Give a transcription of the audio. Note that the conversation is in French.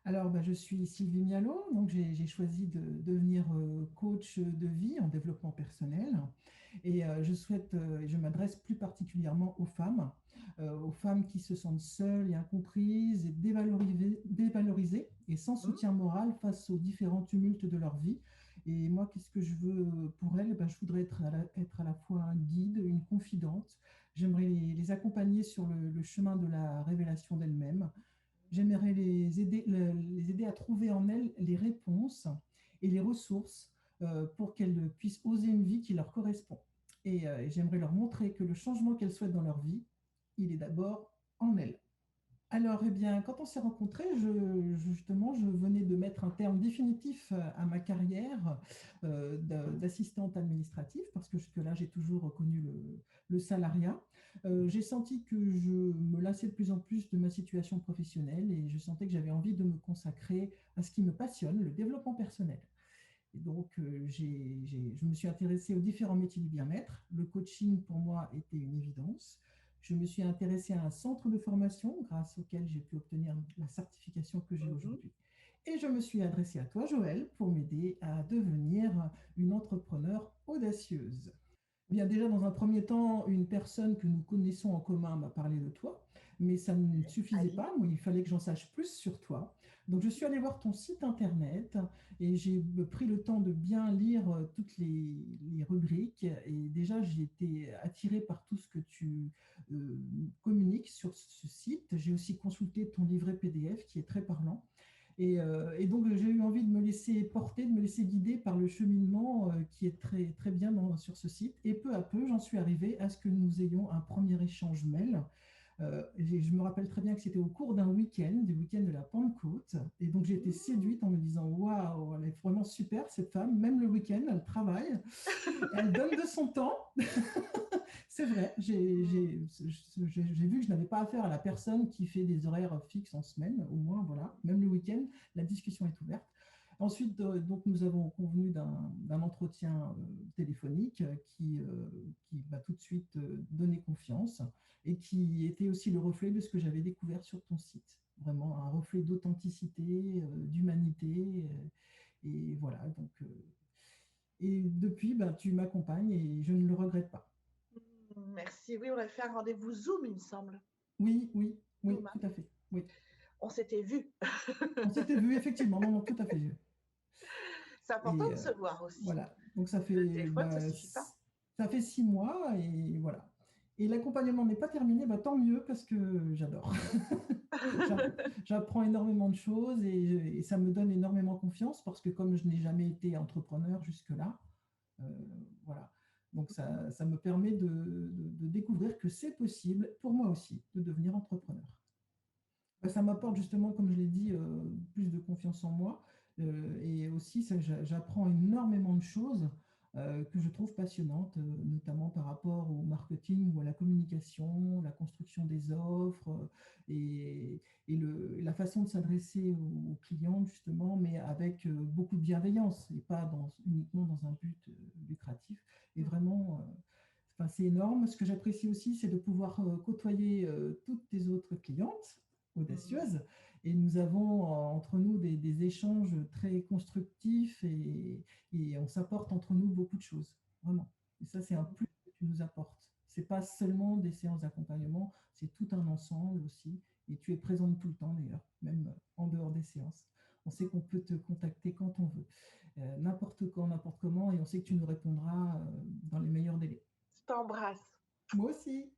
Alors, je suis Sylvie Mialot, donc j'ai choisi de devenir coach de vie en développement personnel et je m'adresse plus particulièrement aux femmes qui se sentent seules et incomprises et dévalorisées et sans Hmm. soutien moral face aux différents tumultes de leur vie. Et moi, qu'est-ce que je veux pour elles? Je voudrais être à la fois un guide, une confidente. J'aimerais les accompagner sur le chemin de la révélation d'elles-mêmes. J'aimerais les aider à trouver en elles les réponses et les ressources pour qu'elles puissent oser une vie qui leur correspond. Et j'aimerais leur montrer que le changement qu'elles souhaitent dans leur vie, il est d'abord en elles. Alors, eh bien, quand on s'est rencontrés, justement, je venais de mettre un terme définitif à ma carrière d'assistante administrative, parce que jusque-là, j'ai toujours connu le salariat. J'ai senti que je me lassais de plus en plus de ma situation professionnelle et je sentais que j'avais envie de me consacrer à ce qui me passionne, le développement personnel. Et donc, je me suis intéressée aux différents métiers du bien-être. Le coaching, pour moi, était une évidence. Je me suis intéressée à un centre de formation grâce auquel j'ai pu obtenir la certification que j'ai Mhm. aujourd'hui. Et je me suis adressée à toi, Joël, pour m'aider à devenir une entrepreneure audacieuse. Bien, déjà, dans un premier temps, une personne que nous connaissons en commun m'a parlé de toi, mais ça ne suffisait Aline. pas. Moi, il fallait que j'en sache plus sur toi. Donc, je suis allée voir ton site internet et j'ai pris le temps de bien lire toutes les rubriques. Et déjà, j'ai été attirée par tout ce que tu communiques sur ce site. J'ai aussi consulté ton livret PDF qui est très parlant. Et donc, j'ai eu envie de me laisser porter, de me laisser guider par le cheminement qui est très, très bien sur ce site. Et peu à peu, j'en suis arrivée à ce que nous ayons un premier échange mail. Je me rappelle très bien que c'était au cours d'un week-end, du week-end de la Pentecôte. Et donc, j'ai été séduite en me disant, waouh, elle est vraiment super, cette femme. Même le week-end, elle travaille, elle donne de son temps. C'est vrai, Hmm. j'ai vu que je n'avais pas affaire à la personne qui fait des horaires fixes en semaine, au moins, voilà. Même le week-end, la discussion est ouverte. Ensuite, donc, nous avons convenu d'un entretien téléphonique qui m'a tout de suite donné confiance et qui était aussi le reflet de ce que j'avais découvert sur ton site. Vraiment un reflet d'authenticité, d'humanité. Et voilà, donc, et depuis, tu m'accompagnes et je ne le regrette pas. Merci. Oui, on a fait un rendez-vous Zoom, il me semble. Oui, oui, Zoom, oui, hein. tout à fait. Oui. On s'était vus. On s'était vu effectivement, non, non, tout à fait. C'est important Et de se voir aussi. voilà. Donc Le téléphone, ça suffit pas. ça fait 6 mois et voilà. Et l'accompagnement n'est pas terminé, tant mieux parce que j'adore. J'apprends énormément de choses et ça me donne énormément confiance parce que comme je n'ai jamais été entrepreneur jusque-là, euh, voilà. Donc ça me permet de découvrir que c'est possible pour moi aussi de devenir entrepreneur. Ça m'apporte justement, comme je l'ai dit, plus de confiance en moi. Et aussi, j'apprends énormément de choses que je trouve passionnantes, notamment par rapport au marketing ou à la communication, la construction des offres et la façon de s'adresser aux clients, justement, mais avec beaucoup de bienveillance et pas uniquement dans un but lucratif. Et vraiment, enfin, c'est énorme. Ce que j'apprécie aussi, c'est de pouvoir côtoyer toutes tes autres clientes Mhm. audacieuses. Et nous avons entre nous des échanges très constructifs et on s'apporte entre nous beaucoup de choses, vraiment. Et ça, c'est un plus que tu nous apportes. C'est pas seulement des séances d'accompagnement, c'est tout un ensemble aussi. Et tu es présente tout le temps d'ailleurs, même en dehors des séances. On sait qu'on peut te contacter quand on veut, n'importe quand, n'importe comment, et on sait que tu nous répondras dans les meilleurs délais. Je t'embrasse. Moi aussi.